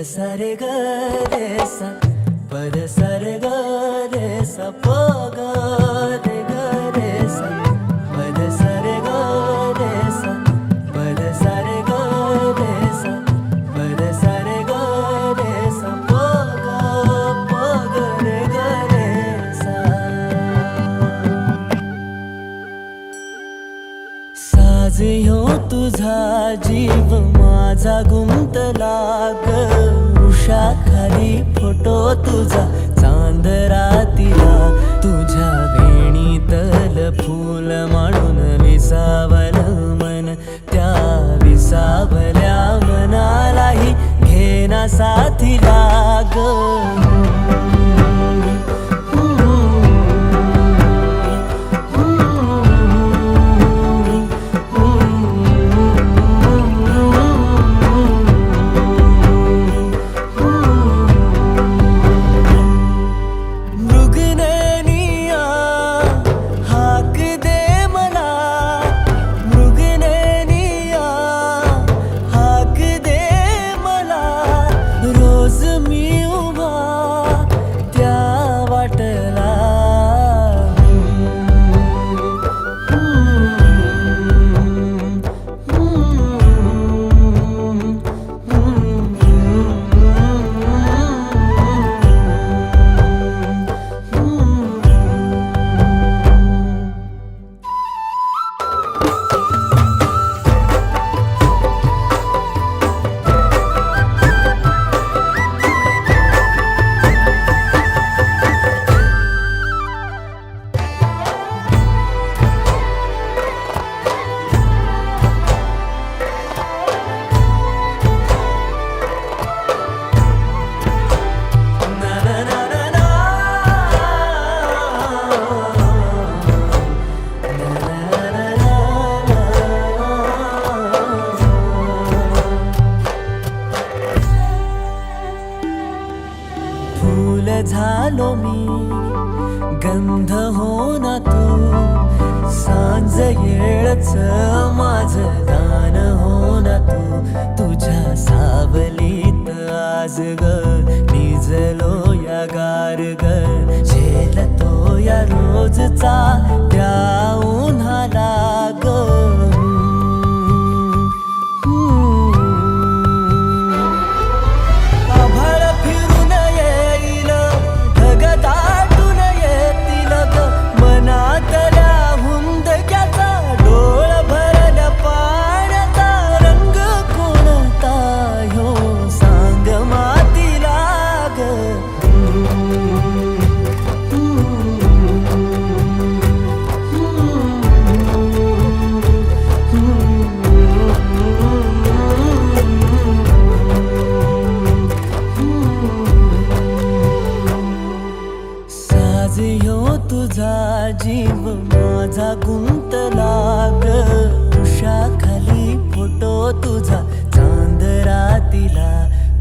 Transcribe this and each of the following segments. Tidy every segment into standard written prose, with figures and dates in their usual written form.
सा रे ग रे सा पद सा रे ग रे सा प ग रे ग रे सा पद सा रे ग रे सा पद सा रे ग रे सा पद सा रे ग रे सा प ग रे ग रे सा। साज ह्यो तुझा जीव माझा गुंतला ग उषाखाली फोटो तुझा चांद रातीला तुझ्या वेणीतल फूल म्हणून विसावल मन त्या विसावल्या मनालाही घेना साथीला ग। फूल झालो मी गंध हो ना तू सांज येळच माझं गान हो ना तू तुझ्या सावलीत आज ग निजलो या गार ग झेलतो या रोजचा त्या उन्हाला ग। साज ह्यो तुझा जीव माझा गुंतला ग उषाखाली फोटो तुझा चांद रातीला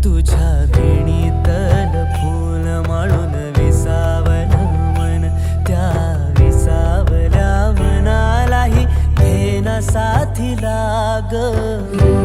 तुझ्या वेणीतल फूल म्हणून विसावल मन त्या विसावल्या मनालाही घेना साथीला ग।